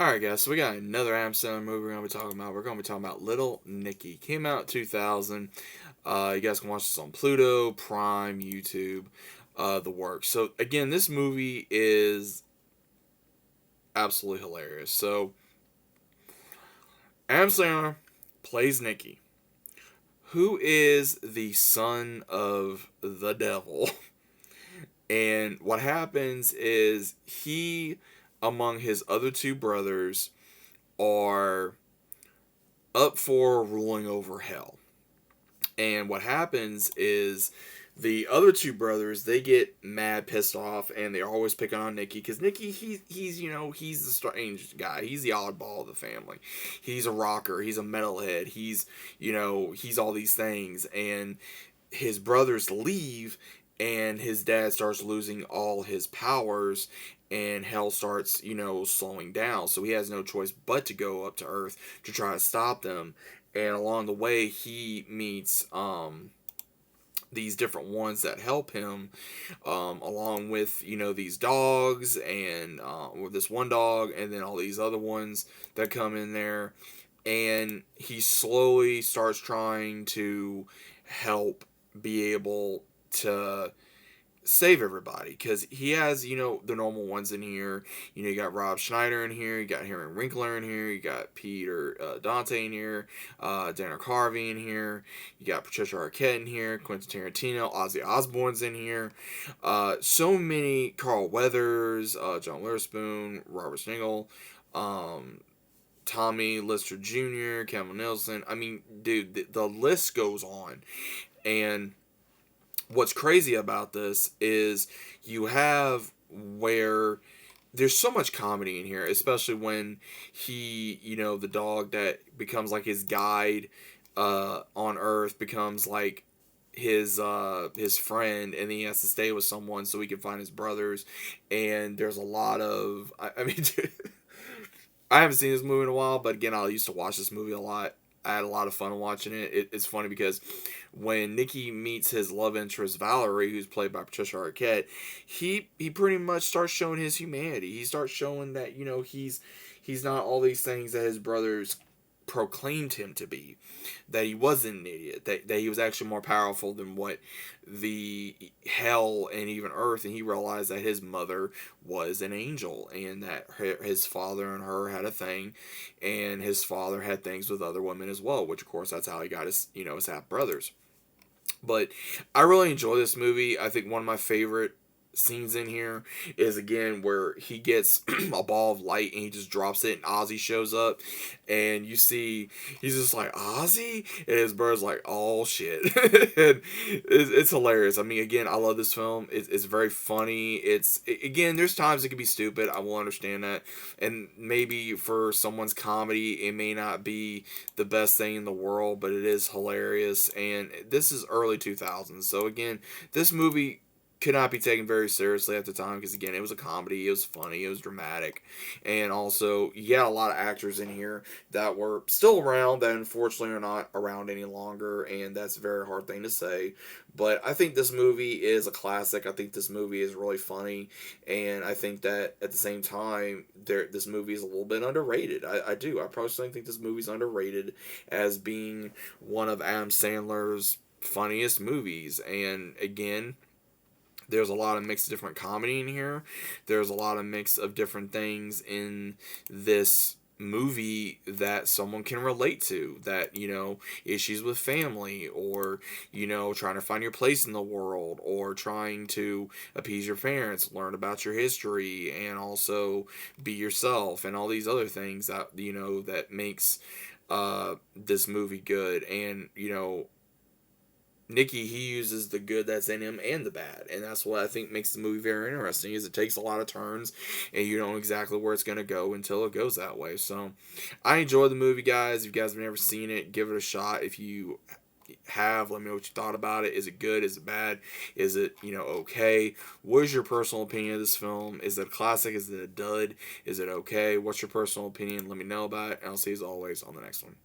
Alright, guys, so we got another Adam Sandler movie we're going to be talking about. We're going to be talking about Little Nicky. Came out in 2000. You guys can watch this on Pluto, Prime, YouTube, the works. So, again, this movie is absolutely hilarious. So, Adam Sandler plays Nicky, who is the son of the devil. And what happens is he, among his other two brothers, are up for ruling over hell. And what happens is the other two brothers, they get mad, pissed off, and they're always picking on Nicky because Nicky, he's the strange guy. He's the oddball of the family. He's a rocker. He's a metalhead. He's all these things. And his brothers leave, and his dad starts losing all his powers, and hell starts, slowing down. So he has no choice but to go up to Earth to try to stop them. And along the way, he meets these different ones that help him, along with these dogs and with this one dog, and then all these other ones that come in there. And he slowly starts trying to help be able to save everybody because he has the normal ones in here. You got Rob Schneider in here, you got Henry Winkler in here, you got Peter Dante in here, Dana Carvey in here, you got Patricia Arquette in here, Quentin Tarantino, Ozzy Osbourne's in here, so many, Carl Weathers, John Witherspoon, Robert Sniggle, Tommy Lister Jr., Kevin Nelson. I mean, dude, the list goes on. And what's crazy about this is you have where there's so much comedy in here, especially when the dog that becomes like his guide on Earth becomes like his friend, and then he has to stay with someone so he can find his brothers. And there's a lot of I mean dude, I haven't seen this movie in a while, but again, I used to watch this movie a lot. I had a lot of fun watching it. It's funny because when Nicky meets his love interest Valerie, who's played by Patricia Arquette, he pretty much starts showing his humanity. He starts showing that he's not all these things that his brothers proclaimed him to be, that he wasn't an idiot, that he was actually more powerful than what the hell and even earth. And he realized that his mother was an angel, and that his father and her had a thing, and his father had things with other women as well, which of course that's how he got his half brothers. But I really enjoy this movie. I think one of my favorite scenes in here is again where he gets a ball of light and he just drops it, and Ozzy shows up, and you see he's just like, Ozzy, and his brother's like, oh shit. And it's hilarious. I mean, again, I love this film. It's very funny. Again, there's times it can be stupid, I will understand that, and maybe for someone's comedy it may not be the best thing in the world, but it is hilarious. And this is early 2000s, so again, this movie could not be taken very seriously at the time because again, it was a comedy, it was funny, it was dramatic. And also you got a lot of actors in here that were still around that unfortunately are not around any longer, and that's a very hard thing to say. But I think this movie is a classic. I think this movie is really funny, and I think that at the same time this movie is a little bit underrated. I do, I personally think this movie's underrated as being one of Adam Sandler's funniest movies. And again, there's a lot of mix of different comedy in here. There's a lot of mix of different things in this movie that someone can relate to, that issues with family, or trying to find your place in the world, or trying to appease your parents, learn about your history, and also be yourself, and all these other things that that makes this movie good. And Nicky, he uses the good that's in him and the bad, and that's what I think makes the movie very interesting. Is it takes a lot of turns, and you don't know exactly where it's gonna go until it goes that way. So, I enjoy the movie, guys. If you guys have never seen it, give it a shot. If you have, let me know what you thought about it. Is it good? Is it bad? Is it okay? What is your personal opinion of this film? Is it a classic? Is it a dud? Is it okay? What's your personal opinion? Let me know about it, and I'll see you as always on the next one.